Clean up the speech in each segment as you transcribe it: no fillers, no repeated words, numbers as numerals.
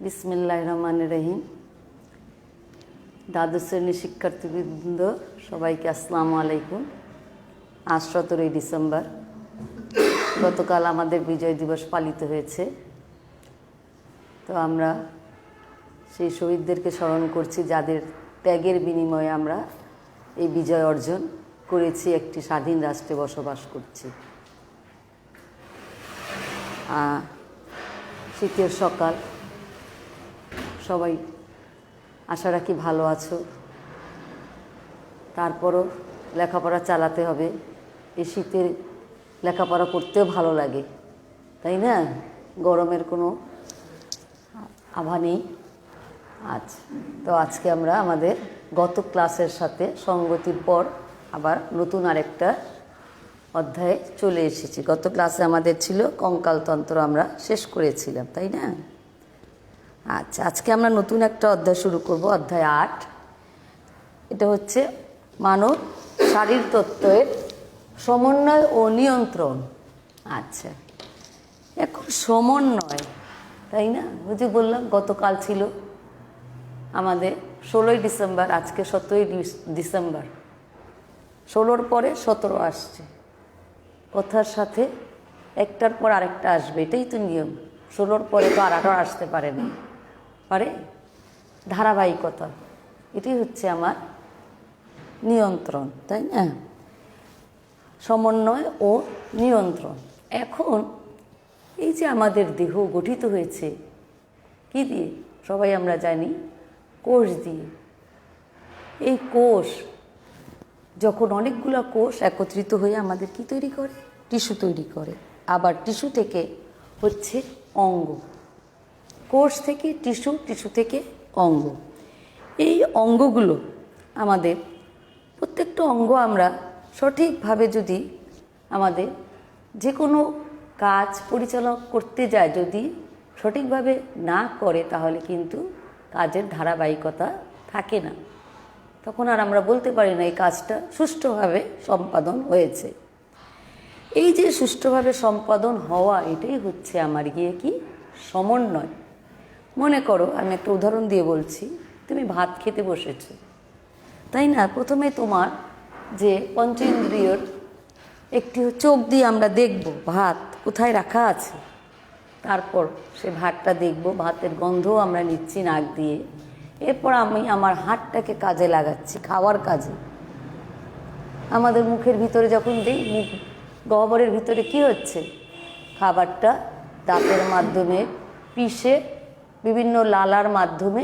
বিসমিল্লাহির রহমানির রহিম। দ্বাদশ শ্রেণীর শিক্ষার্থীবৃন্দ সবাইকে আসসালামু আলাইকুম। আজ 17ই ডিসেম্বর। গতকাল আমাদের বিজয় দিবস পালিত হয়েছে। তো আমরা সেই শহীদদেরকে স্মরণ করছি, যাদের ত্যাগের বিনিময়ে আমরা এই বিজয় অর্জন করেছি, একটি স্বাধীন রাষ্ট্রে বসবাস করছি। শীতের সকাল, সবাই আশা রাখি ভালো আছো। তারপরও লেখাপড়া চালাতে হবে। এই শীতের লেখাপড়া করতেও ভালো লাগে, তাই না? গরমের কোনো আভা নেই। আচ্ছা, তো আজকে আমরা আমাদের গত ক্লাসের সাথে সঙ্গতির পর আবার নতুন আরেকটা অধ্যায়ে চলে এসেছি। গত ক্লাসে আমাদের ছিল কঙ্কালতন্ত্র, আমরা শেষ করেছিলাম, তাই না? আচ্ছা, আজকে আমরা নতুন একটা অধ্যায় শুরু করব, অধ্যায় 8। এটা হচ্ছে মানব শারীরতত্ত্বের সমন্বয় ও নিয়ন্ত্রণ। আচ্ছা, এখন সমন্বয়, তাই না? বুঝে বললাম গতকাল ছিল আমাদের 16ই ডিসেম্বর, আজকে 17ই ডিসেম্বর। 16র পরে 17 আসছে, কথার সাথে একটার পর আরেকটা আসবে, এটাই তো নিয়ম। 16র পরে তো আর 18 আসতে পারে না, পারে? ধারাবাহিকতা, এটাই হচ্ছে আমার নিয়ন্ত্রণ, তাই না? সমন্বয় ও নিয়ন্ত্রণ। এখন এই যে আমাদের দেহ গঠিত হয়েছে কি দিয়ে? সবাই আমরা জানি, কোষ দিয়ে। এই কোষ যখন অনেকগুলো কোষ একত্রিত হয়ে আমাদের কি তৈরি করে? টিস্যু তৈরি করে। আবার টিস্যু থেকে হচ্ছে অঙ্গ, কোষ থেকে টিস্যু, টিস্যু থেকে অঙ্গ। এই অঙ্গগুলো আমাদের প্রত্যেকটা অঙ্গ আমরা সঠিকভাবে যদি আমাদের যে কোনো কাজ পরিচালনা করতে যায়, যদি সঠিকভাবে না করে, তাহলে কিন্তু কাজের ধারাবাহিকতা থাকে না। তখন আর আমরা বলতে পারি না এই কাজটা সুষ্ঠুভাবে সম্পাদন হয়েছে। এই যে সুষ্ঠুভাবে সম্পাদন হওয়া, এটাই হচ্ছে আমার গিয়ে কি সমন্বয়। মনে করো, আমি একটা উদাহরণ দিয়ে বলছি। তুমি ভাত খেতে বসেছো, তাই না? প্রথমে তোমার যে পঞ্চেন্দ্রিয়র একটি চোখ দিয়ে আমরা দেখব ভাত কোথায় রাখা আছে। তারপর সে ভাতটা দেখব, ভাতের গন্ধও আমরা নিচ্ছি নাক দিয়ে। এরপর আমি আমার হাতটাকে কাজে লাগাচ্ছি খাওয়ার কাজে। আমাদের মুখের ভিতরে যখন দিই, মুখ গহ্বরের ভিতরে কি হচ্ছে? খাবারটা দাঁতের মাধ্যমে পিষে বিভিন্ন লালার মাধ্যমে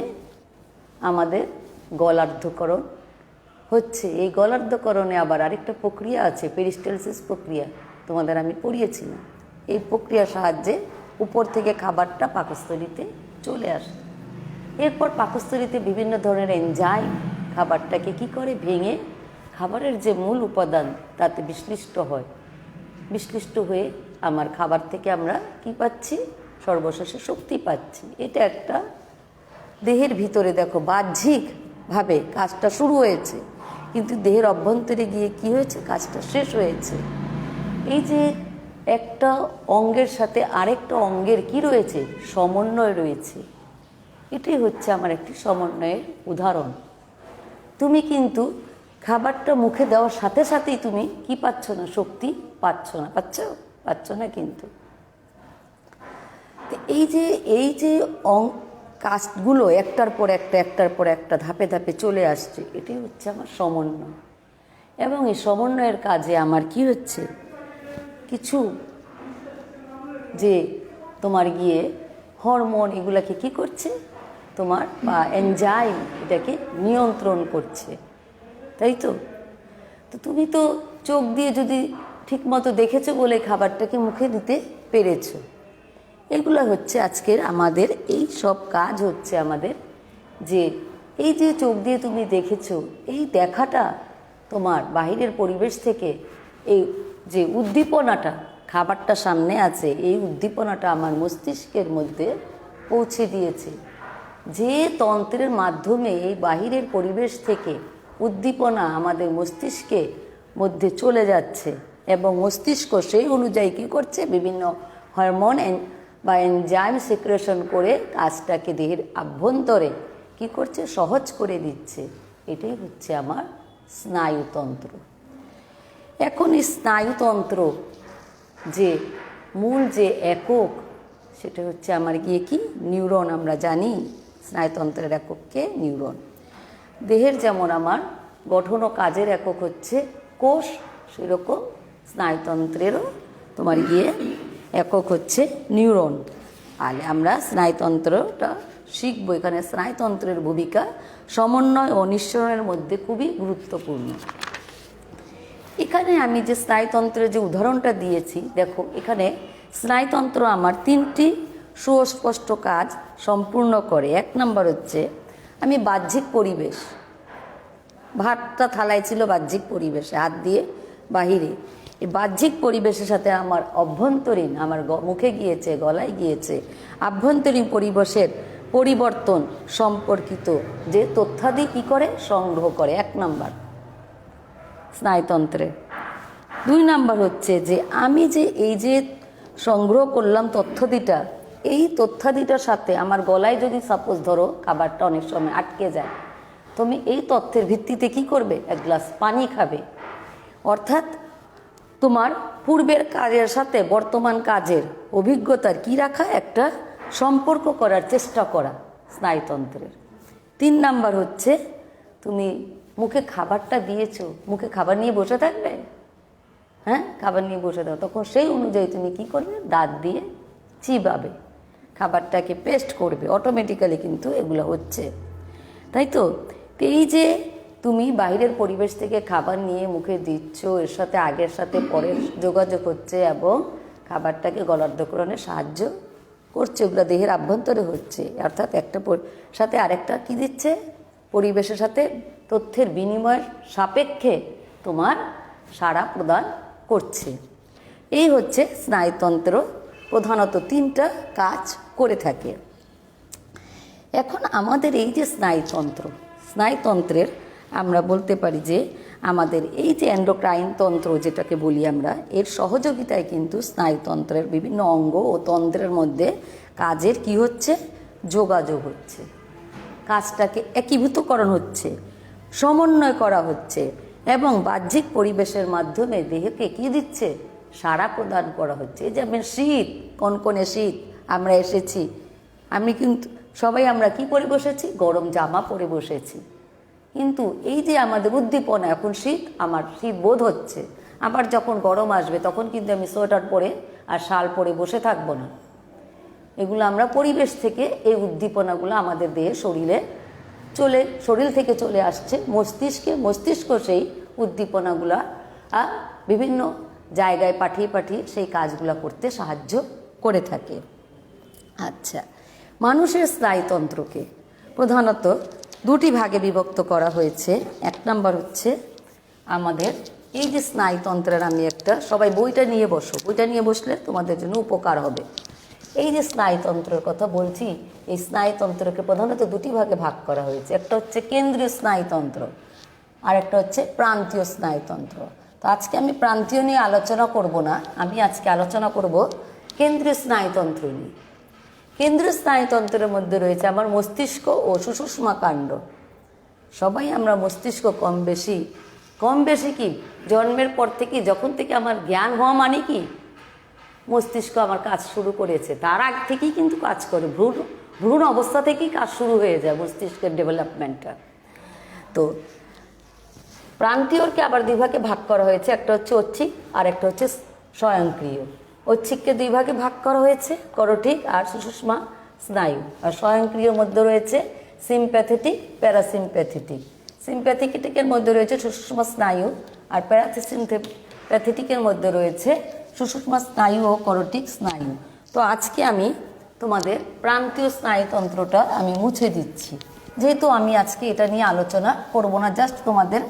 আমাদের গলার্ধকরণ হচ্ছে। এই গলার্ধকরণে আবার আরেকটা প্রক্রিয়া আছে, পেরিস্টালসিস প্রক্রিয়া, তোমাদের আমি পড়িয়েছিলাম। এই প্রক্রিয়ার সাহায্যে উপর থেকে খাবারটা পাকস্থলীতে চলে আসে। এরপর পাকস্থলীতে বিভিন্ন ধরনের এনজাইম খাবারটাকে কি করে? ভেঙে খাবারের যে মূল উপাদান তাতে বিশ্লিষ্ট হয়। বিশ্লিষ্ট হয়ে আমার খাবার থেকে আমরা কি পাচ্ছি? সর্বশেষে শক্তি পাচ্ছি। এটা একটা দেহের ভিতরে দেখো বাহ্যিকভাবে কাজটা শুরু হয়েছে, কিন্তু দেহের অভ্যন্তরে গিয়ে কি হয়েছে? কাজটা শেষ হয়েছে। এই যে একটা অঙ্গের সাথে আরেকটা অঙ্গের কি রয়েছে? সমন্বয় রয়েছে। এটাই হচ্ছে আমার একটি সমন্বয়ের উদাহরণ। তুমি কিন্তু খাবারটা মুখে দেওয়ার সাথে সাথেই তুমি কি পাচ্ছ না? শক্তি পাচ্ছ না। পাচ্ছ না কিন্তু। এই যে কাজগুলো একটার পর একটা ধাপে ধাপে চলে আসছে, এটাই হচ্ছে আমার সমন্বয়। এবং এই সমন্বয়ের কাজে আমার কি হচ্ছে? কিছু যে তোমার গিয়ে হরমোন, এগুলাকে কি করছে? তোমার বা এনজাইম এটাকে নিয়ন্ত্রণ করছে, তাই তো? তো তুমি তো চোখ দিয়ে যদি ঠিকমতো দেখেছো বলে খাবারটাকে মুখে দিতে পেরেছো। এগুলো হচ্ছে আজকের আমাদের এই সব কাজ হচ্ছে আমাদের, যে এই যে চোখ দিয়ে তুমি দেখেছো, এই দেখাটা তোমার বাহিরের পরিবেশ থেকে এই যে উদ্দীপনাটা, খাবারটা সামনে আছে, এই উদ্দীপনাটা আমার মস্তিষ্কের মধ্যে পৌঁছে দিয়েছে। যে তন্ত্রের মাধ্যমে এই বাহিরের পরিবেশ থেকে উদ্দীপনা আমাদের মস্তিষ্কের মধ্যে চলে যাচ্ছে, এবং মস্তিষ্ক সেই অনুযায়ী কী করছে? বিভিন্ন হরমোন বা এনজাইম সিক্রেশন করে কাজটাকে দেহের আভ্যন্তরে কি করছে, সহজ করে দিচ্ছে। এটাই হচ্ছে আমার স্নায়ুতন্ত্র। এখন এই স্নায়ুতন্ত্র যে মূল যে একক, সেটা হচ্ছে আমার গিয়ে কি, নিউরন। আমরা জানি স্নায়ুতন্ত্রের একককে নিউরন। দেহের যেমন আমার গঠন ও কাজের একক হচ্ছে কোষ, সেরকম স্নায়ুতন্ত্রেরও তোমার গিয়ে একক হচ্ছে নিউরন। আর আমরা স্নায়ুতন্ত্রটা শিখব। এখানে স্নায়ুতন্ত্রের ভূমিকা সমন্বয় ও নিঃসরণের মধ্যে খুবই গুরুত্বপূর্ণ। এখানে আমি যে স্নায়ুতন্ত্রের যে উদাহরণটা দিয়েছি, দেখো এখানে স্নায়ুতন্ত্র আমার তিনটি সুস্পষ্ট কাজ সম্পূর্ণ করে। এক নম্বর হচ্ছে আমি বাহ্যিক পরিবেশ, ভাতটা থালায় ছিল বাহ্যিক পরিবেশে, হাত দিয়ে বাহিরে, এই বাহ্যিক পরিবেশের সাথে আমার অভ্যন্তরীণ, আমার মুখে গিয়েছে, গলায় গিয়েছে, আভ্যন্তরীণ পরিবেশের পরিবর্তন সম্পর্কিত যে তথ্যাদি কী করে, সংগ্রহ করে। এক নাম্বার স্নায়ুতন্ত্রে। দুই নাম্বার হচ্ছে যে আমি যে এই যে সংগ্রহ করলাম তথ্যাদিটা, এই তথ্যাদিটার সাথে আমার গলায় যদি সাপোজ ধরো খাবারটা অনেক সময় আটকে যায়, তুমি এই তথ্যের ভিত্তিতে কি করবে, এক গ্লাস পানি খাবে। অর্থাৎ তোমার পূর্বের কাজের সাথে বর্তমান কাজের অভিজ্ঞতার কি রাখা, একটা সম্পর্ক করার চেষ্টা করা স্নায়ুতন্ত্রের। তিন নাম্বার হচ্ছে তুমি মুখে খাবারটা দিয়েছো, মুখে খাবার নিয়ে বসে থাকবে, হ্যাঁ খাবার নিয়ে বসে থাকো, তখন সেই অনুযায়ী তুমি কি করবে, দাঁত দিয়ে চিবাবে, খাবারটাকে পেস্ট করবে, অটোমেটিক্যালি কিন্তু এগুলো হচ্ছে, তাই তো। এই যে তুমি বাইরের পরিবেশ থেকে খাবার নিয়ে মুখে দিচ্ছ, এর সাথে আগের সাথে পরের যোগাযোগ হচ্ছে এবং খাবারটাকে গলার্ধকরণে সাহায্য করছে, ওগুলো দেহের আভ্যন্তরে হচ্ছে। অর্থাৎ একটা সাথে আরেকটা কি দিচ্ছে, পরিবেশের সাথে তথ্যের বিনিময়ের সাপেক্ষে তোমার সাড়া প্রদান করছে। এই হচ্ছে স্নায়ুতন্ত্র, প্রধানত তিনটা কাজ করে থাকে। এখন আমাদের এই যে স্নায়ুতন্ত্রের আমরা বলতে পারি যে আমাদের এই যে এন্ডোক্রাইন তন্ত্র যেটাকে বলি আমরা, এর সহযোগিতায় কিন্তু স্নায়ুতন্ত্রের বিভিন্ন অঙ্গ ও তন্ত্রের মধ্যে কাজের কি হচ্ছে, যোগাযোগ হচ্ছে, কাজটাকে একীভূতকরণ হচ্ছে, সমন্বয় করা হচ্ছে এবং বাহ্যিক পরিবেশের মাধ্যমে দেহকে কি দিচ্ছে, সাড়া প্রদান করা হচ্ছে। এই যেমন শীত, কনকনে শীত, আমরা এসেছি, আমি কিন্তু সবাই আমরা কি পরে বসেছি, গরম জামা পরে বসেছি, কিন্তু এই যে আমাদের উদ্দীপনা, এখন শীত, আমার শীত বোধ হচ্ছে, আবার যখন গরম আসবে তখন কিন্তু আমি সোয়েটার পরে আর শাল পরে বসে থাকবো না। এগুলো আমরা পরিবেশ থেকে, এই উদ্দীপনাগুলো আমাদের দেহে শরীর থেকে চলে আসছে মস্তিষ্কে, মস্তিষ্ক সেই উদ্দীপনাগুলা বিভিন্ন জায়গায় পাঠিয়ে সেই কাজগুলো করতে সাহায্য করে থাকে। আচ্ছা, মানুষের স্নায়ুতন্ত্রকে প্রধানত দুটি ভাগে বিভক্ত করা হয়েছে। এক নাম্বার হচ্ছে আমাদের এই যে স্নায়ুতন্ত্রের, আমি একটা, সবাই বইটা নিয়ে বসো, বইটা নিয়ে বসলে তোমাদের জন্য উপকার হবে। এই যে স্নায়ুতন্ত্রের কথা বলছি, এই স্নায়ুতন্ত্রকে প্রধানত দুটি ভাগে ভাগ করা হয়েছে। একটা হচ্ছে কেন্দ্রীয় স্নায়ুতন্ত্র আর একটা হচ্ছে প্রান্তীয় স্নায়ুতন্ত্র। তো আজকে আমি প্রান্তীয় নিয়ে আলোচনা করব না, আমি আজকে আলোচনা করব কেন্দ্রীয় স্নায়ুতন্ত্র নিয়ে। কেন্দ্রীয় স্নায়ুতন্ত্রের মধ্যে রয়েছে আমার মস্তিষ্ক ও সুষুম্না কাণ্ড। সবাই আমরা মস্তিষ্ক কম বেশি কি জন্মের পর থেকে, যখন থেকে আমার জ্ঞান হওয়া মানে কি, মস্তিষ্ক আমার কাজ শুরু করেছে, তার আগ থেকেই কিন্তু কাজ করে, ভ্রূণ অবস্থা থেকেই কাজ শুরু হয়ে যায় মস্তিষ্কের ডেভেলপমেন্টটা। তো প্রান্তীয়কে আবার দুই ভাগে ভাগ করা হয়েছে, একটা হচ্ছে ঐচ্ছিক আর একটা হচ্ছে স্বয়ংক্রিয়। ঐচ্ছিককে দুই ভাগে ভাগ করা হয়েছে, করটিক আর সুষুম্না স্নায়ু, আর স্বয়ংক্রিয়র মধ্যে রয়েছে সিম্প্যাথেটিক, প্যারাসিম্প্যাথেটিক। সিম্প্যাথেটিকের মধ্যে রয়েছে সুষুম্না স্নায়ু আর প্যারাসিম্প্যাথেটিকের মধ্যে রয়েছে সুষুম্না স্নায়ু ও করটিক স্নায়ু। তো আজকে আমি তোমাদের প্রান্তীয় স্নায়ুতন্ত্রটা আমি মুছে দিচ্ছি, যেহেতু আমি আজকে এটা নিয়ে আলোচনা করব না, জাস্ট তোমাদের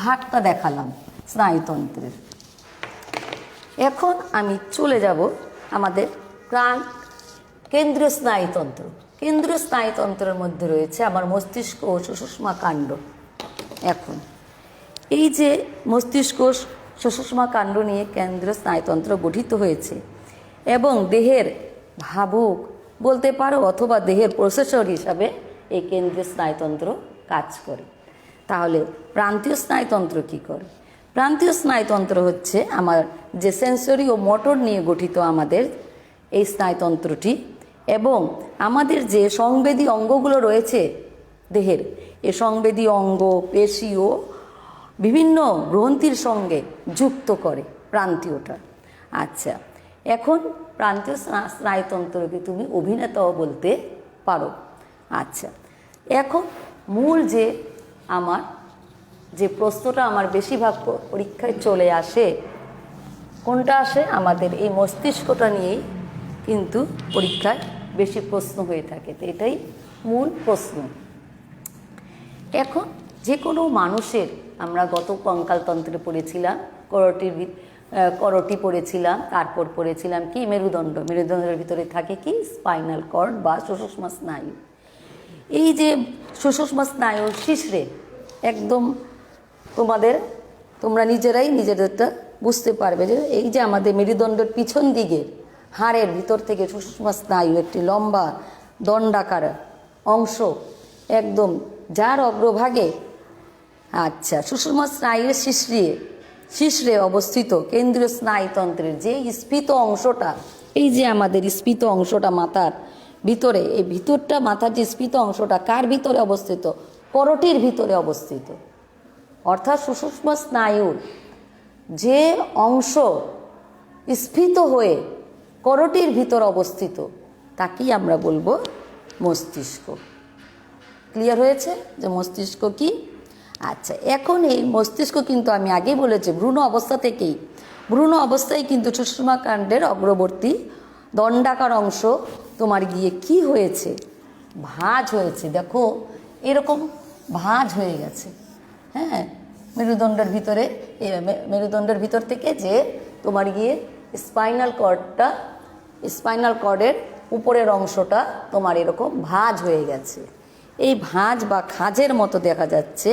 ভাগটা দেখালাম স্নায়ুতন্ত্রের। এখন আমি চলে যাব আমাদের কেন্দ্রীয় স্নায়ুতন্ত্র। কেন্দ্রীয় স্নায়ুতন্ত্রের মধ্যে রয়েছে আমার মস্তিষ্ক ও সুষুম্না কাণ্ড। এখন এই যে মস্তিষ্ক সুষুম্না কাণ্ড নিয়ে কেন্দ্রীয় স্নায়ুতন্ত্র গঠিত হয়েছে এবং দেহের ভাবুক বলতে পারো, অথবা দেহের প্রসেসর হিসাবে এই কেন্দ্রীয় স্নায়ুতন্ত্র কাজ করে। তাহলে প্রান্তীয় স্নায়ুতন্ত্র কী করে? প্রান্তীয় স্নায়ুতন্ত্র হচ্ছে আমার যে সেন্সরি ও মোটর নিয়ে গঠিত আমাদের এই স্নায়ুতন্ত্রটি, এবং আমাদের যে সংবেদী অঙ্গগুলো রয়েছে দেহের, এ সংবেদী অঙ্গ, পেশি ও বিভিন্ন গ্রন্থির সঙ্গে যুক্ত করে প্রান্তীয়টা। আচ্ছা, এখন প্রান্তীয় স্নায়ুতন্ত্রকে তুমি অভিনেতাও বলতে পারো। আচ্ছা, এখন মূল যে আমার যে প্রশ্নটা আমার বেশিরভাগ পরীক্ষায় চলে আসে, কোনটা আসে? আমাদের এই মস্তিষ্কটা নিয়েই কিন্তু পরীক্ষায় বেশি প্রশ্ন হয়ে থাকে। তো এটাই মূল প্রশ্ন। এখন যে কোনো মানুষের, আমরা গত কঙ্কালতন্ত্রে পড়েছিলাম করটি পড়েছিলাম, তারপর পড়েছিলাম কি মেরুদণ্ড। মেরুদণ্ডের ভিতরে থাকে কি স্পাইনাল কর্ড বা সুষুম্না স্নায়ু। এই যে সুষুম্না স্নায়ুর শিশ্রে একদম তোমরা নিজেদেরটা বুঝতে পারবে যে এই যে আমাদের মেরুদণ্ডের পিছন দিকে হাড়ের ভিতর থেকে সুষুম্না স্নায়ু একটি লম্বা দণ্ডাকার অংশ, একদম যার অগ্রভাগে আচ্ছা সুষুম্না স্নায়ুর শিশ্রে অবস্থিত কেন্দ্রীয় স্নায়ুতন্ত্রের যে স্ফীত অংশটা, এই যে আমাদের স্ফীত অংশটা মাথার ভিতরে, এই ভিতরটা মাথার যে স্ফীত অংশটা কার ভিতরে অবস্থিত? করটির ভিতরে অবস্থিত। অর্থাৎ সুষুম্না স্নায়ুর যে অংশ স্ফীত হয়ে করটির ভিতর অবস্থিত তাকেই আমরা বলবো মস্তিষ্ক। ক্লিয়ার হয়েছে যে মস্তিষ্ক কি? আচ্ছা, এখন এই মস্তিষ্ক কিন্তু আমি আগেই বলেছি ভ্রূণ অবস্থায় কিন্তু সুষুম্না কাণ্ডের অগ্রবর্তী দণ্ডাকার অংশ তোমার গিয়ে কি হয়েছে? ভাঁজ হয়েছে। দেখো এরকম ভাঁজ হয়ে গেছে। হ্যাঁ, মেরুদণ্ডের ভিতর থেকে যে তোমার গিয়ে স্পাইনাল কর্ডের উপরের অংশটা তোমার এরকম ভাঁজ হয়ে গেছে। এই ভাঁজ বা খাঁজের মতো দেখা যাচ্ছে।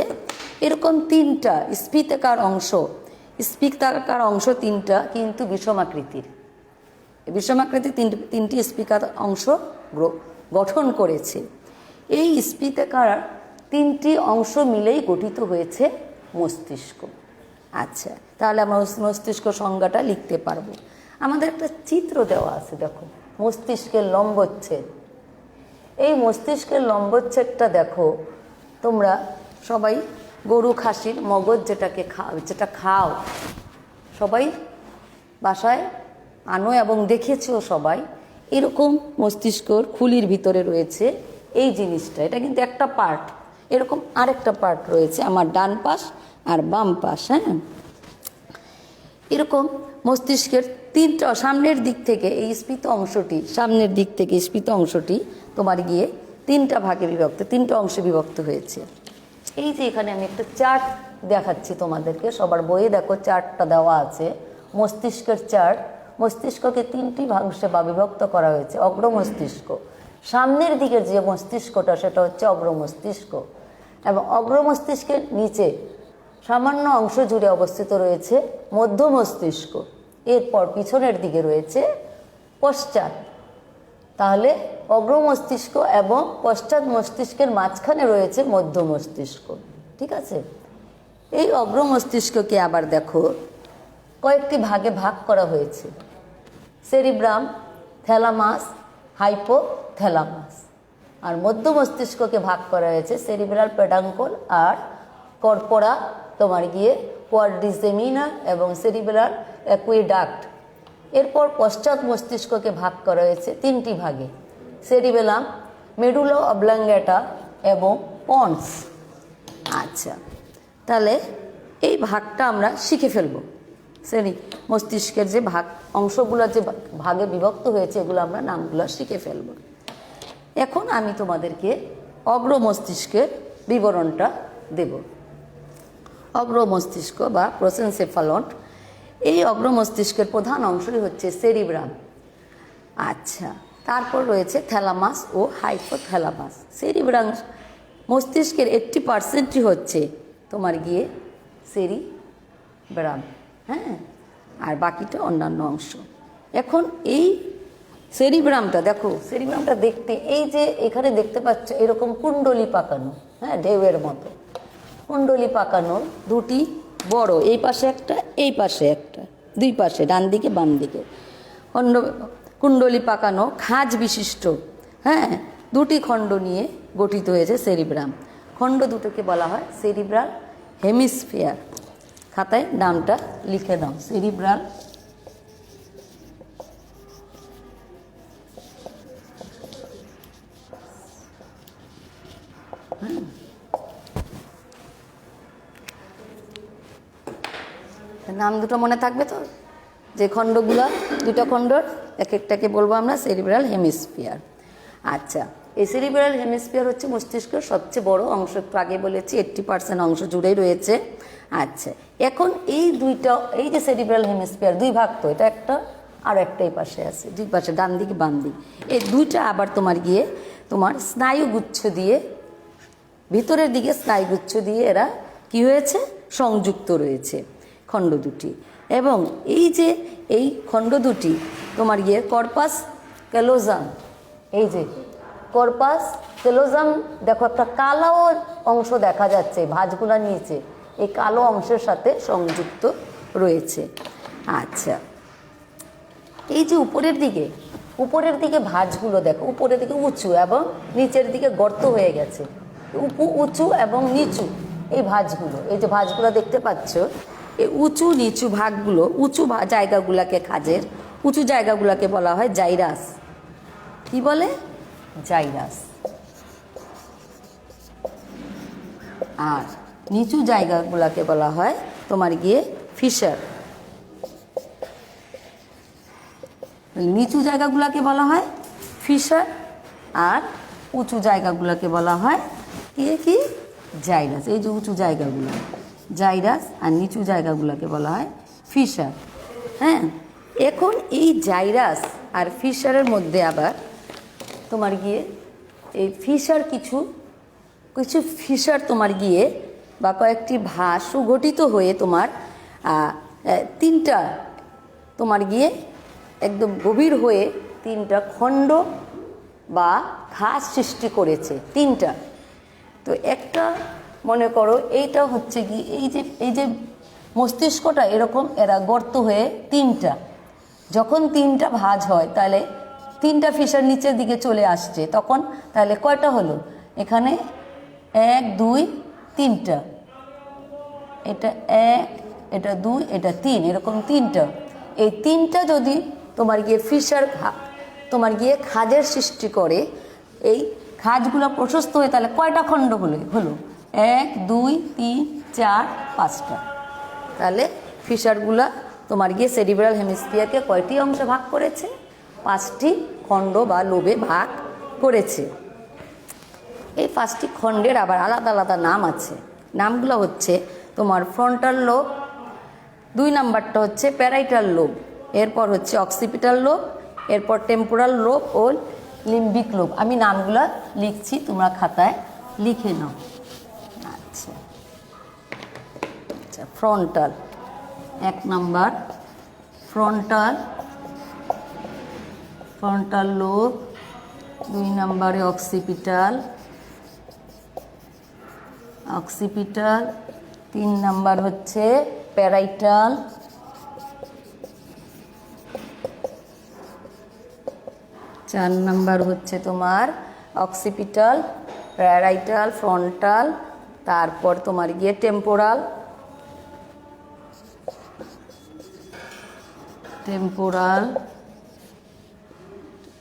এরকম তিনটা স্ফীতাকার অংশ তিনটা কিন্তু বিষমাকৃতির তিনটি স্ফীতাকার অংশ গঠন করেছে। এই স্ফীতাকার তিনটি অংশ মিলেই গঠিত হয়েছে মস্তিষ্ক। আচ্ছা, তাহলে আমরা মস্তিষ্ক সংজ্ঞাটা লিখতে পারবো। আমাদের একটা চিত্র দেওয়া আছে, দেখো মস্তিষ্কের লম্বচ্ছেদ। এই মস্তিষ্কের লম্বচ্ছেদটা দেখো তোমরা সবাই, গরু খাসির মগজ যেটা খাও সবাই বাসায় আনো এবং দেখেছেও সবাই। এরকম মস্তিষ্কর খুলির ভিতরে রয়েছে এই জিনিসটা। এটা কিন্তু একটা পার্ট, এরকম আরেকটা পার্ট রয়েছে আমার ডান পাশ আর বাম পাশ। হ্যাঁ, এরকম মস্তিষ্কের তিনটা সামনের দিক থেকে এই স্ফীত অংশটি তোমার গিয়ে তিনটা অংশে বিভক্ত হয়েছে। এই যে এখানে আমি একটা চার্ট দেখাচ্ছি তোমাদেরকে, সবার বইয়ে দেখো চার্টটা দেওয়া আছে, মস্তিষ্কের চার্ট। মস্তিষ্ককে তিনটি অংশে বিভক্ত করা হয়েছে। অগ্রমস্তিষ্ক, সামনের দিকের যে মস্তিষ্কটা সেটা হচ্ছে অগ্রমস্তিষ্ক, এবং অগ্রমস্তিষ্কের নিচে সামান্য অংশ জুড়ে অবস্থিত রয়েছে মধ্য মস্তিষ্ক। এরপর পিছনের দিকে রয়েছে পশ্চাৎ। তাহলে অগ্রমস্তিষ্ক এবং পশ্চাৎ মস্তিষ্কের মাঝখানে রয়েছে মধ্য মস্তিষ্ক। ঠিক আছে, এই অগ্রমস্তিষ্ককে আবার দেখো কয়েকটি ভাগে ভাগ করা হয়েছে: সেরিব্রাম, থ্যালামাস, হাইপোথ্যালামাস। আর মধ্য মস্তিষ্ককে ভাগ করা হয়েছে সেরিব্রাল পেডাঙ্কল আর কর্পোরা তোমার গিয়ে কোয়াড্রিসেমিনা এবং সেরিব্রাল অ্যাকুইডাক্ট। এরপর পশ্চাৎ মস্তিষ্ককে ভাগ করা হয়েছে তিনটি ভাগে: সেরিবেলাম, মেডুলো অবলাঙ্গেটা এবং পন্স। আচ্ছা, তাহলে এই ভাগটা আমরা শিখে ফেলবো। মস্তিষ্কের যে অংশগুলো যে ভাগে বিভক্ত হয়েছে এগুলো আমরা নামগুলো শিখে ফেলবো। এখন আমি তোমাদেরকে অগ্রমস্তিষ্কের বিবরণটা দেব। অগ্রমস্তিষ্ক বা প্রোসেনসেফালন, এই অগ্রমস্তিষ্কের প্রধান অংশই হচ্ছে সেরিব্রাম। আচ্ছা, তারপর রয়েছে থ্যালামাস ও হাইপোথ্যালামাস। সেরিব্রাম মস্তিষ্কের 80% হচ্ছে তোমার গিয়ে সেরিব্রাম। হ্যাঁ, আর বাকিটা অন্যান্য অংশ। এখন এই সেরিব্রামটা দেখো, সেরিব্রামটা দেখতে এই যে এখানে দেখতে পাচ্ছ এরকম কুণ্ডলি পাকানো, হ্যাঁ, ঢেউয়ের মতো কুণ্ডলি পাকানো দুটি বড়, এই পাশে একটা এই পাশে একটা, দুই পাশে ডান দিকে বাম দিকে কুণ্ডলি পাকানো খাঁজ বিশিষ্ট, হ্যাঁ, দুটি খণ্ড নিয়ে গঠিত হয়েছে সেরিব্রাম। খণ্ড দুটোকে বলা হয় সেরিব্রাল হেমিস্ফিয়ার। খাতায় নামটা লিখে দাও, সেরিব্রাল নাম দুটো মনে থাকবে তো, যে খণ্ডগুলো দুটো খণ্ডর এক একটাকে বলবো আমরা সেরিব্রাল হেমিস্ফিয়ার। আচ্ছা, এই সেরিব্রাল হেমিস্ফিয়ার হচ্ছে মস্তিষ্কের সবচেয়ে বড় অংশ, একটু আগে বলেছি 80% অংশ জুড়েই রয়েছে। আচ্ছা, এখন এই দুইটা, এই যে সেরিব্রাল হেমিস্ফিয়ার দুই ভাগ তো, এটা একটা আর একটা এই পাশে আছে, দুই পাশে ডান দিকে বাম দিক, এই দুইটা আবার তোমার গিয়ে তোমার স্নায়ুগুচ্ছ দিয়ে, ভিতরের দিকে স্নায়ুগুচ্ছ দিয়ে এরা কি হয়েছে, সংযুক্ত রয়েছে খণ্ড দুটি। এবং এই যে এই খণ্ড দুটি তোমার গিয়ে কর্পাস ক্যালোজাম, এই যে কর্পাস ক্যালোজাম দেখো একটা কালো অংশ দেখা যাচ্ছে ভাঁজগুলোর নিচে, এই কালো অংশের সাথে সংযুক্ত রয়েছে। আচ্ছা, এই যে উপরের দিকে ভাঁজগুলো দেখো, উপরের দিকে উঁচু এবং নিচের দিকে গর্ত হয়ে গেছে, উঁচু এবং নিচু এই ভাঁজগুলো, এই যে ভাঁজগুলো দেখতে পাচ্ছ, এই উঁচু নিচু ভাগগুলো, উঁচু জায়গাগুলোকে, খাজের উঁচু জায়গাগুলোকে বলা হয় জাইরাস। কি বলে? জাইরাস। আর নিচু জায়গাগুলোকে বলা হয় তোমার গিয়ে ফিশার। নিচু জায়গাগুলোকে বলা হয় ফিশার, আর উঁচু জায়গাগুলোকে বলা হয় কি জাইরাস। এই যে উঁচু জায়গাগুলো জাইরাস, আর নিচু জায়গাগুলোকে বলা হয় ফিশার। হ্যাঁ, এখন এই জাইরাস আর ফিশারের মধ্যে আবার তোমার গিয়ে এই ফিশার কিছু ফিশার তোমার গিয়ে বা কয়েকটি ভাঁজ সুগঠিত হয়ে তোমার তিনটা তোমার গিয়ে একদম গভীর হয়ে তিনটা খণ্ড বা খাঁজ সৃষ্টি করেছে, তিনটা। তো একটা মনে করো এইটা হচ্ছে কি, এই যে মস্তিষ্কটা এরকম এরা গর্ত হয়ে তিনটা, যখন তিনটা ভাঁজ হয় তাহলে তিনটা ফিশার নিচের দিকে চলে আসছে, তখন তাহলে কয়টা হলো এখানে? 1 2 3টা, এটা 1, এটা 2, এটা 3, এরকম তিনটা। এই তিনটা যদি তোমার গিয়ে ফিশার তোমার গিয়ে খাঁজের সৃষ্টি করে, এই খাঁজগুলো প্রশস্ত হয়ে তাহলে কয়টা খণ্ড হলো? 1 2 3 4 5টা। তাহলে ফিশারগুলা তোমার গিয়ে সেরিব্রাল হেমিস্ফিয়ারকে কয়টি অংশে ভাগ করেছে? 5টি খণ্ড বা লোবে ভাগ করেছে। এই 5টি খণ্ডের আবার আলাদা আলাদা নাম আছে। নামগুলো হচ্ছে তোমার ফ্রন্টাল লোব, 2 নাম্বারটা হচ্ছে প্যারাইটাল লোব, এরপর হচ্ছে অক্সিপিটাল লোব, এরপর টেম্পোরাল লোব ও লিম্বিক লোব। আমি নামগুলো লিখছি, তোমরা খাতায় লিখে নাও। আচ্ছা আচ্ছা, ফ্রন্টাল 1 নাম্বার, ফ্রন্টাল লোব, 2 নম্বরে অক্সিপিটাল, 3 নাম্বার হচ্ছে প্যারাইটাল, 4 নাম্বার হচ্ছে তোমার অক্সিপিটাল, প্যারাইটাল, ফ্রন্টাল, তারপর তোমার গিয়ে টেম্পোরাল,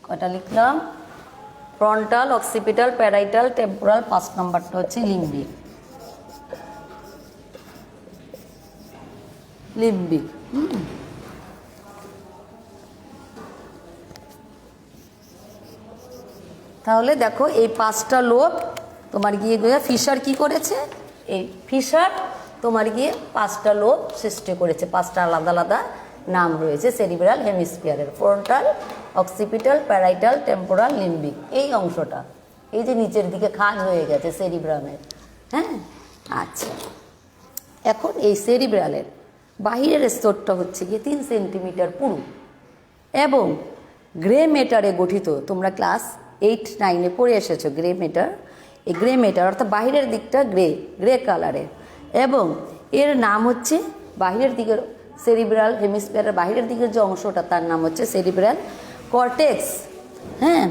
কটা লিখলাম? ফ্রন্টাল, অক্সিপিটাল, প্যারাইটাল, টেম্পোরাল, 5 নাম্বারটা হচ্ছে লিম্বিক। তাহলে দেখো এই 5টা লোব তোমার গিয়ে ফিশার কি করেছে? এই ফিশার তোমার গিয়ে 5টা লোব সৃষ্টি করেছে, 5টা আলাদা আলাদা নাম রয়েছে সেরিব্রাল হেমিস্ফিয়ারের। Frontal, occipital, parietal, temporal, limbic. এই অংশটা এই যে নিচের দিকে খাঁজ হয়ে গেছে সেরিব্রামের। হ্যাঁ, আচ্ছা, এখন এই সেরিব্রালের বাহিরের স্তরটা হচ্ছে গিয়ে 3 সেন্টিমিটার পুরু এবং গ্রে ম্যাটারে গঠিত। তোমরা ক্লাস 8-9 পড়ে এসেছো গ্রে ম্যাটার। এই গ্রে ম্যাটার অর্থাৎ বাহিরের দিকটা গ্রে কালারের, এবং এর নাম হচ্ছে বাহিরের দিকের সেরিব্রাল হেমিস্ফিয়ারের বাহিরের দিকের যে অংশটা তার নাম হচ্ছে সেরিব্রাল কর্টেক্স। হ্যাঁ,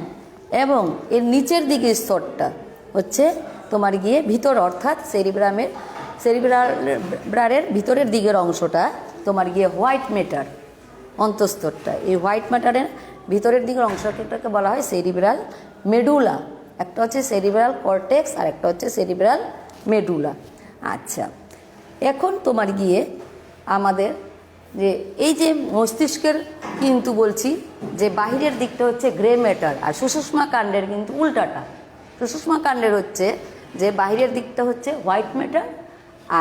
এবং এর নিচের দিকের স্তরটা হচ্ছে তোমার গিয়ে ভিতর, অর্থাৎ সেরিব্রালের ভিতরের দিকের অংশটা তোমার গিয়ে হোয়াইট ম্যাটার, অন্তঃস্তরটা। এই হোয়াইট ম্যাটারের ভিতরের দিকের অংশটাকে বলা হয় সেরিব্রাল মেডুলা। একটা হচ্ছে সেরিব্রাল কর্টেক্স আর একটা হচ্ছে সেরিব্রাল মেডুলা। আচ্ছা, এখন তোমার গিয়ে আমাদের যে এই যে মস্তিষ্কের কিন্তু বলছি যে বাহিরের দিকটা হচ্ছে গ্রে ম্যাটার, আর সুষুম্না কাণ্ডের কিন্তু উল্টাটা। সুষুম্না কাণ্ডের হচ্ছে যে বাহিরের দিকটা হচ্ছে হোয়াইট ম্যাটার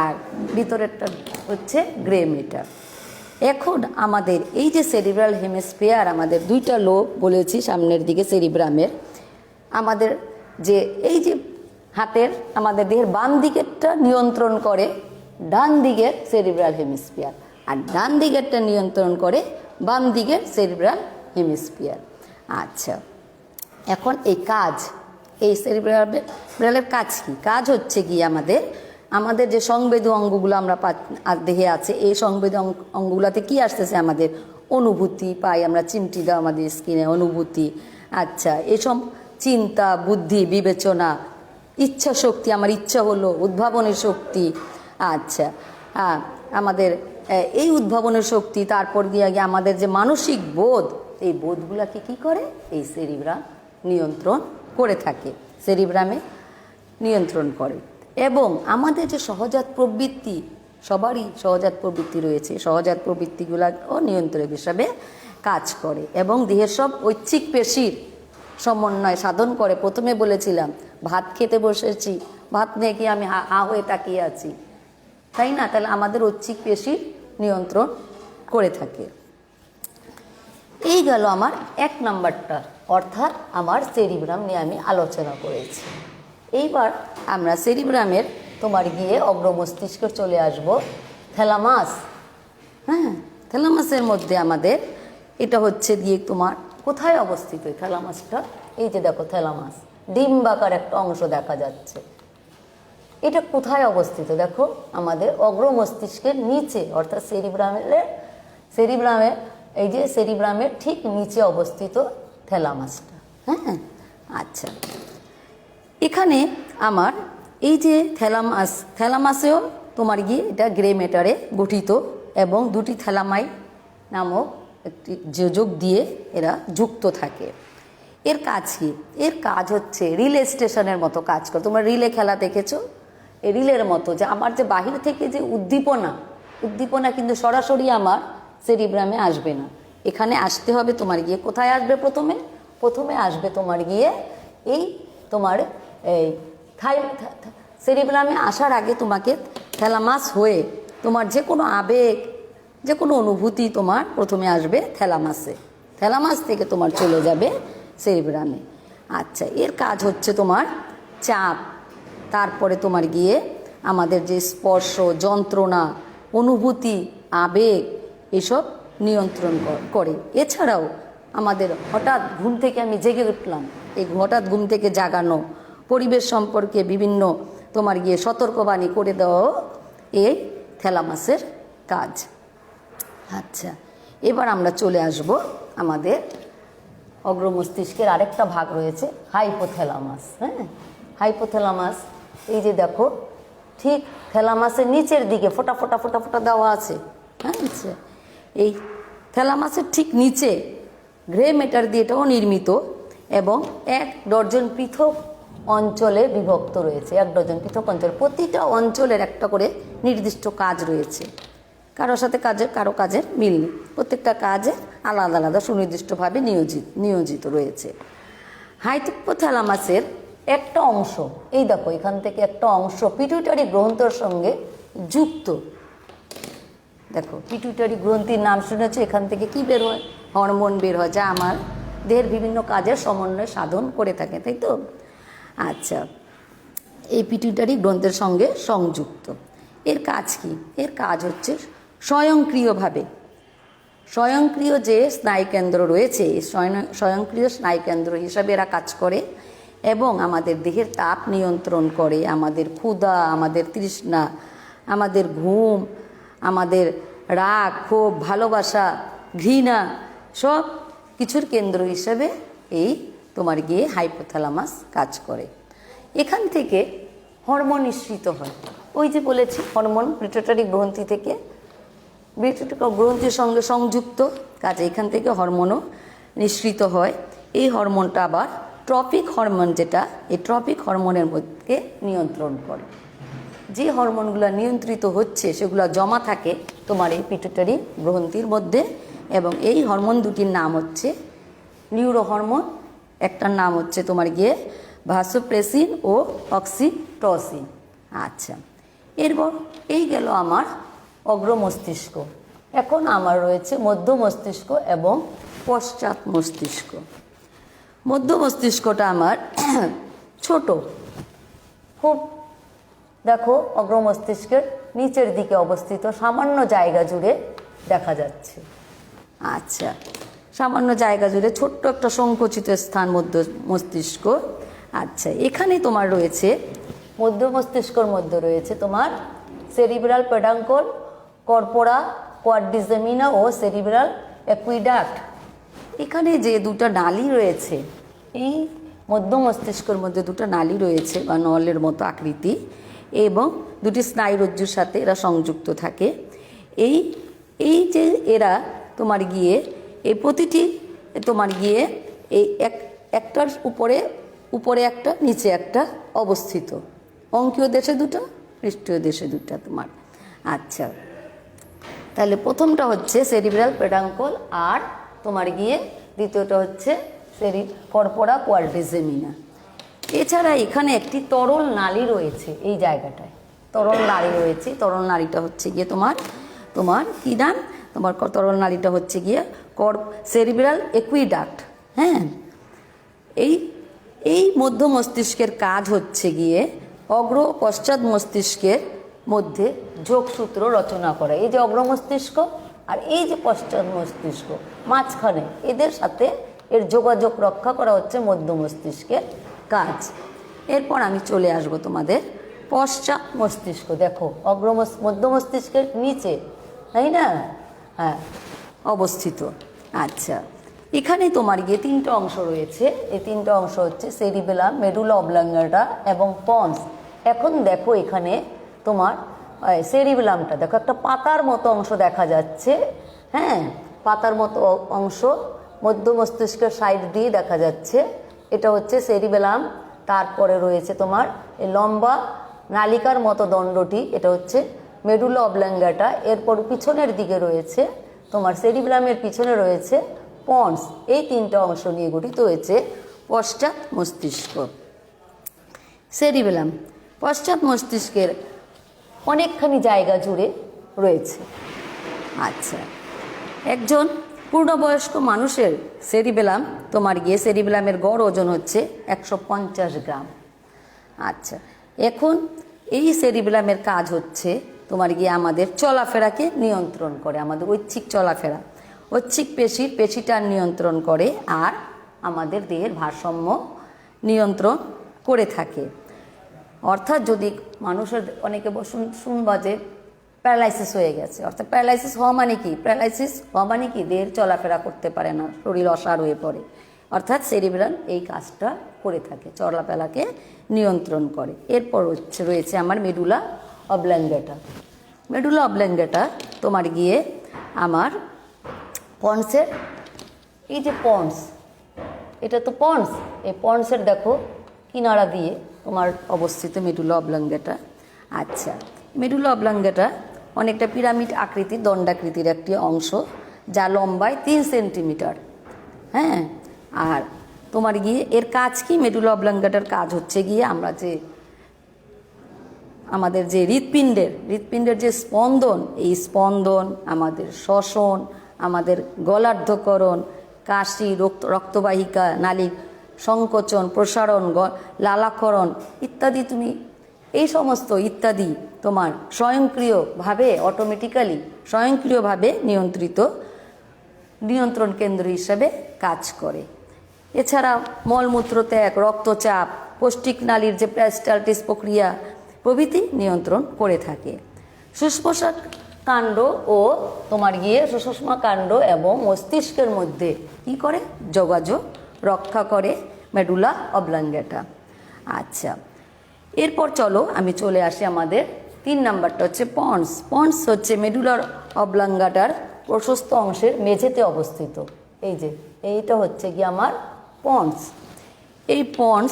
আর ভিতরেরটা হচ্ছে গ্রে ম্যাটার। এখন আমাদের এই যে সেরিব্রাল হেমিস্ফিয়ার, আমাদের দুইটা লোব বলেছি সামনের দিকে সেরিব্রামের, আমাদের যে এই যে হাতের আমাদের দেহের বাম দিকেরটা নিয়ন্ত্রণ করে ডান দিকের সেরিব্রাল হেমিস্ফিয়ার, আর ডান দিকেরটা নিয়ন্ত্রণ করে বাম দিকের সেরিব্রাল হেমিস্ফিয়ার। আচ্ছা, এখন এই কাজ, এই সেরিব্রালের কাজ কি? কাজ হচ্ছে কি আমাদের যে সংবেদী অঙ্গগুলো আমরা দেহে আছে, এই সংবেদী অঙ্গগুলোতে কি আসতেছে? আমাদের অনুভূতি পাই আমরা, চিমটি দাও আমাদের স্কিনে, অনুভূতি। আচ্ছা, এসব চিন্তা, বুদ্ধি, বিবেচনা, ইচ্ছা শক্তি, আমার ইচ্ছা হলো, উদ্ভাবনের শক্তি। আচ্ছা, আমাদের এই উদ্ভাবনের শক্তি, তারপর দিয়ে গিয়ে আমাদের যে মানসিক বোধ, এই বোধগুলাকে কি করে? এই সেরিব্রাম নিয়ন্ত্রণ করে থাকে, সেরিব্রামে নিয়ন্ত্রণ করে। এবং আমাদের যে সহজাত প্রবৃত্তি, সবারই সহজাত প্রবৃত্তি রয়েছে, সহজাত প্রবৃত্তিগুলো নিয়ন্ত্রক হিসাবে কাজ করে এবং দেহের সব ঐচ্ছিক পেশির সমন্বয় সাধন করে। প্রথমে বলেছিলাম ভাত খেতে বসেছি, ভাত নিয়ে কি আমি হা হয়ে তাকিয়ে আছি, তাই না? তাহলে আমাদের ঐচ্ছিক পেশির নিয়ন্ত্রণ করে থাকে। এই গেল আমার 1 নাম্বারটা, অর্থাৎ আমার সেরিব্রাম নিয়ে আমি আলোচনা করেছি। এইবার আমরা সেরিব্রামের তোমার গিয়ে অগ্রমস্তিষ্কে চলে আসব, থ্যালামাস। হ্যাঁ, থ্যালামাসের মধ্যে আমাদের এটা হচ্ছে গিয়ে তোমার কোথায় অবস্থিত এই থ্যালামাসটা? এই যে দেখো থ্যালামাস, ডিম্বাকার একটা অংশ দেখা যাচ্ছে। এটা কোথায় অবস্থিত? দেখো আমাদের অগ্রমস্তিষ্কের নিচে, অর্থাৎ সেরিব্রামের এই যে সেরিব্রামের ঠিক নিচে অবস্থিত থ্যালামাসটা। হ্যাঁ, আচ্ছা, এখানে আমার এই যে থ্যালামাসেও তোমার গিয়ে এটা গ্রে ম্যাটারে গঠিত এবং দুটি থ্যালামাই নামক একটি যোজক দিয়ে এরা যুক্ত থাকে। এর কাজ কি? এর কাজ হচ্ছে রিলে স্টেশনের মতো কাজ করে। তোমরা রিলে খেলা দেখেছো? এই রিলের মতো যে আমার যে বাহির থেকে যে উদ্দীপনা কিন্তু সরাসরি আমার সেরিব্রামে আসবে না, এখানে আসতে হবে তোমার গিয়ে কোথায় আসবে? প্রথমে আসবে তোমার গিয়ে এই তোমার এই সেরিব্রামে আসার আগে তোমাকে থ্যালামাস হয়ে তোমার যে কোনো আবেগ, যে কোনো অনুভূতি তোমার প্রথমে আসবে থ্যালামাস থেকে তোমার চলে যাবে সেরিব্রামে। আচ্ছা, এর কাজ হচ্ছে তোমার চাপ, তারপরে তোমার গিয়ে আমাদের যে স্পর্শ, যন্ত্রণা, অনুভূতি, আবেগ এসব নিয়ন্ত্রণ করে। এছাড়াও আমাদের হঠাৎ ঘুম থেকে আমি জেগে উঠলাম, এই হঠাৎ ঘুম থেকে জাগানো, পরিবেশ সম্পর্কে বিভিন্ন তোমার গিয়ে সতর্কবাণী করে দেওয়াও এই থ্যালামাসের কাজ। আচ্ছা, এবার আমরা চলে আসব আমাদের অগ্রমস্তিষ্কের আরেকটা ভাগ রয়েছে হাইপোথ্যালামাস। হ্যাঁ, হাইপোথ্যালামাস এই যে দেখো ঠিক থ্যালামাসের নিচের দিকে ফোটা ফোটা ফোটা ফোটা দেওয়া আছে। হ্যাঁ, আচ্ছা, এই থ্যালামাসের ঠিক নিচে গ্রে ম্যাটার দিয়ে এটাও নির্মিত এবং 1 ডজন পৃথক অঞ্চলে বিভক্ত রয়েছে। 1 ডজন পৃথক অঞ্চল, প্রতিটা অঞ্চলের একটা করে নির্দিষ্ট কাজ রয়েছে। কারোর সাথে কারো কাজের মিল নেই, প্রত্যেকটা কাজে আলাদা আলাদা সুনির্দিষ্টভাবে নিয়োজিত রয়েছে। হাইপোথ্যালামাসের একটা অংশ, এই দেখো এখান থেকে একটা অংশ পিটুইটারি গ্রন্থের সঙ্গে যুক্ত। দেখো পিটুইটারি গ্রন্থির নাম শুনেছো? এখান থেকে কি বের হয়? হরমোন বের হয়, যা আমার দেহের বিভিন্ন কাজের সমন্বয় সাধন করে থাকে, তাই তো? আচ্ছা, এই পিটুইটারি গ্রন্থের সঙ্গে সংযুক্ত। এর কাজ কি? এর কাজ হচ্ছে স্বয়ংক্রিয়ভাবে স্বয়ংক্রিয় যে স্নায়ুকেন্দ্র রয়েছে, এই স্বয়ংক্রিয় স্নায়ুকেন্দ্র হিসাবে এরা কাজ করে এবং আমাদের দেহের তাপ নিয়ন্ত্রণ করে, আমাদের ক্ষুধা, আমাদের তৃষ্ণা, আমাদের ঘুম, আমাদের রাগ, ক্ষোভ, ভালোবাসা, ঘৃণা সব কিছুর কেন্দ্র হিসেবে এই তোমার গিয়ে হাইপোথ্যালামাস কাজ করে। এখান থেকে হরমোন নিঃসৃত হয়। ওই যে বলেছি হরমোন পিটুইটারি গ্রন্থি থেকে, পিটুইটারি গ্রন্থির সঙ্গে সংযুক্ত, কাজে এখান থেকে হরমোনও নিঃসৃত হয়। এই হরমোনটা আবার ট্রপিক হরমোন, যেটা এই ট্রপিক হরমোনের মধ্যে নিয়ন্ত্রণ করে। যে হরমোনগুলো নিয়ন্ত্রিত হচ্ছে সেগুলো জমা থাকে তোমার এই পিটুইটারি গ্রন্থির মধ্যে, এবং এই হরমোন দুটির নাম হচ্ছে নিউরো হরমোন, একটার নাম হচ্ছে তোমার গিয়ে ভাসোপ্রেসিন ও অক্সিটোসিন। আচ্ছা, এরপর এই গেল আমার অগ্র মস্তিষ্ক। এখন আমার রয়েছে মধ্য মস্তিষ্ক এবং পশ্চাৎ মস্তিষ্ক। মধ্য মস্তিষ্কটা আমার ছোট, খুব দেখো অগ্র মস্তিষ্কের নিচের দিকে অবস্থিত, সামান্য জায়গা জুড়ে দেখা যাচ্ছে। আচ্ছা, সামান্য জায়গা জুড়ে ছোট্ট একটা সংকুচিত স্থান মধ্য মস্তিষ্ক। আচ্ছা, এখানে তোমার রয়েছে মধ্য মস্তিষ্কর মধ্যে রয়েছে তোমার সেরিব্রাল পেডাঙ্কল, কর্পোরা কোয়াড্রিজেমিনা ও সেরিব্রাল অ্যাকুইডাক্ট। এখানে যে দুটো নালী রয়েছে, এই মধ্য মস্তিষ্কের মধ্যে দুটো নালী রয়েছে বা নলের মতো আকৃতি, এবং দুটি স্নায়ুরজ্জুর সাথে এরা সংযুক্ত থাকে। এই যে এরা তোমার গিয়ে এই প্রতিটি তোমার গিয়ে এই একটার উপরে একটা নিচে একটা অবস্থিত, অঙ্কীয় দেশে দুটো, পৃষ্ঠীয় দেশে দুটো তোমার। আচ্ছা, তাহলে প্রথমটা হচ্ছে সেরিব্রাল পেডাঙ্কল, আর তোমার গিয়ে দ্বিতীয়টা হচ্ছে কর্পোরা কোয়াড্রিজেমিনা। এছাড়া এখানে একটি তরল নালী রয়েছে, এই জায়গাটায় তরল নালী রয়েছে। তরল নালীটা হচ্ছে গিয়ে তোমার কী নাম, তোমার তরল নালীটা হচ্ছে গিয়ে সেরিব্রাল অ্যাকুইডাক্ট। হ্যাঁ, এই মধ্য মস্তিষ্কের কাজ হচ্ছে গিয়ে অগ্র পশ্চাৎ মস্তিষ্কের মধ্যে যোগসূত্র রচনা করা। এই যে অগ্র মস্তিষ্ক আর এই যে পশ্চাৎ মস্তিষ্ক, মাঝখানে এদের সাথে এর যোগাযোগ রক্ষা করা হচ্ছে মধ্য মস্তিষ্কের কাজ। এরপর আমি চলে আসব তোমাদের পশ্চাৎ মস্তিষ্ক। দেখো মধ্য মস্তিষ্কের নিচে, তাই না? হ্যাঁ, অবস্থিত। আচ্ছা, এখানে তোমার গিয়ে তিনটা অংশ রয়েছে। এই তিনটা অংশ হচ্ছে সেরিবেলাম, মেডুলা অবলাঙ্গাটা এবং পন্স। এখন দেখো এখানে তোমার সেরিবেলামটা দেখো, একটা পাতার মতো অংশ দেখা যাচ্ছে। হ্যাঁ, পাতার মতো অংশ মধ্য মস্তিষ্কের সাইড দিয়ে দেখা যাচ্ছে। এটা হচ্ছে সেরিবেলাম। তারপরে রয়েছে তোমার এই লম্বা নালিকার মতো দণ্ডটি, এটা হচ্ছে মেডুলা অবলাঙ্গাটা। এরপর পিছনের দিকে রয়েছে তোমার সেরিবেলামের পিছনে রয়েছে পন্স। এই তিনটা অংশ নিয়ে গঠিত হয়েছে পশ্চাৎ মস্তিষ্ক। সেরিবেলাম পশ্চাৎ মস্তিষ্কের অনেকখানি জায়গা জুড়ে রয়েছে। আচ্ছা, একজন পূর্ণবয়স্ক মানুষের সেরিবেলাম তোমার গিয়ে সেরিবেলামের গড় ওজন হচ্ছে 150 গ্রাম। আচ্ছা, এখন এই সেরিবেলামের কাজ হচ্ছে তোমার গিয়ে আমাদের চলাফেরাকে নিয়ন্ত্রণ করে, আমাদের ঐচ্ছিক চলাফেরা, ঐচ্ছিক পেশিটা নিয়ন্ত্রণ করে, আর আমাদের দেহের ভারসাম্য নিয়ন্ত্রণ করে থাকে। অর্থাৎ যদি মানুষের অনেকে শুনবা যে প্যারালাইসিস হয়ে গেছে, অর্থাৎ প্যারালাইসিস হওয়া মানে কি? প্যারালাইসিস হওয়া মানে কি? দেহের চলাফেরা করতে পারে না, শরীর অসাড় হয়ে পড়ে। অর্থাৎ সেরিবেলাম এই কাজটা করে থাকে, চলাফেরাকে নিয়ন্ত্রণ করে। এরপর রয়েছে আমার মেডুলা অবলাঙ্গাটা। মেডুলা অবলাঙ্গাটা তোমার গিয়ে আমার পন্সের, এই যে পন্স, এটা তো পন্স, এই পন্সের দেখো কিনারা দিয়ে তোমার অবস্থিত মেডুলা অবলাঙ্গাটা। আচ্ছা, মেডুলা অবলাঙ্গাটা অনেকটা পিরামিড আকৃতির, দণ্ডাকৃতির একটি অংশ, যা লম্বায় 3 সেন্টিমিটার। হ্যাঁ, আর তোমার গিয়ে এর কাজ কি? মেডুলা অবলাঙ্গাটার কাজ হচ্ছে গিয়ে আমরা যে আমাদের যে হৃৎপিণ্ডের যে স্পন্দন, এই স্পন্দন, আমাদের শ্বসন, আমাদের গলার্ধকরণ, কাশি, রক্তবাহিকা নালীর সংকোচন, প্রসারণ, লালাকরণ ইত্যাদি, তুমি এই সমস্ত ইত্যাদি তোমার স্বয়ংক্রিয়ভাবে নিয়ন্ত্রিত নিয়ন্ত্রণ কেন্দ্র হিসাবে কাজ করে। এছাড়া মলমূত্র ত্যাগ, রক্তচাপ, পৌষ্টিক নালীর যে পেরিস্টালটিস প্রক্রিয়া প্রভৃতি নিয়ন্ত্রণ করে থাকে। সুষুম্না কাণ্ড ও সুষুম্না কাণ্ড এবং মস্তিষ্কের মধ্যে কি করে? যোগাযোগ রক্ষা করে মেডুলা অবলাঙ্গেটা। আচ্ছা, এরপর চলো আমি চলে আসি আমাদের 3 নাম্বারটা হচ্ছে পন্স। পন্স হচ্ছে মেডুলার অবলাঙ্গাটার প্রশস্ত অংশের মেঝেতে অবস্থিত। এই যে এইটা হচ্ছে গিয়ে আমার পন্স। এই পন্স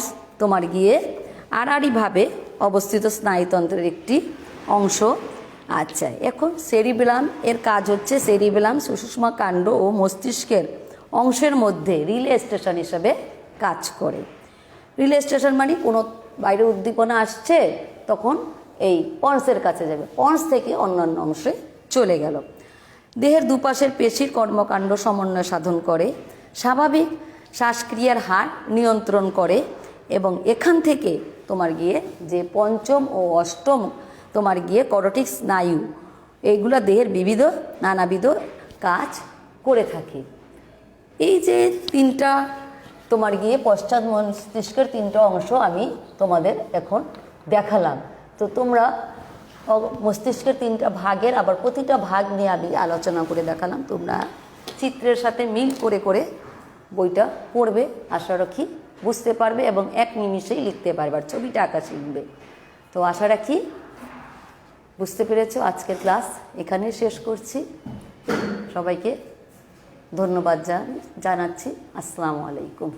আড়াআড়িভাবে অবস্থিত স্নায়ুতন্ত্রের একটি অংশ। আচ্ছা, এখন সেরিবেলাম এর কাজ হচ্ছে সেরিবেলাম সুষুম্না কাণ্ড ও মস্তিষ্কের অংশের মধ্যে রিলে স্টেশন হিসাবে কাজ করে। রিলে স্টেশন মানে কোনো বাইরে উদ্দীপনা আসছে তখন এই পন্সের কাছে যাবে, পন্স থেকে অন্যান্য অংশে চলে গেল। দেহের দুপাশের পেশির কর্মকাণ্ড সমন্বয় সাধন করে, স্বাভাবিক শ্বাসক্রিয়ার হার নিয়ন্ত্রণ করে এবং এখান থেকে যে পঞ্চম ও অষ্টম করোটিক স্নায়ু এইগুলো দেহের নানাবিধ কাজ করে থাকে। এই যে 3টা পশ্চাৎ মস্তিষ্কের 3টা অংশ আমি তোমাদের এখন দেখালাম। তো তোমরা মস্তিষ্কের 3টা ভাগের আবার প্রতিটা ভাগ নিয়ে আমি আলোচনা করে দেখালাম। তোমরা চিত্রের সাথে মিল করে করে বইটা পড়বে, আশা রাখি বুঝতে পারবে এবং 1 নিমিষেই লিখতে পারবে, আর ছবিটা আঁকা শিখবে। তো আশা রাখি বুঝতে পেরেছো। আজকের ক্লাস এখানে শেষ করছি। সবাইকে ধন্যবাদ জানাচ্ছি। আসসালামু আলাইকুম।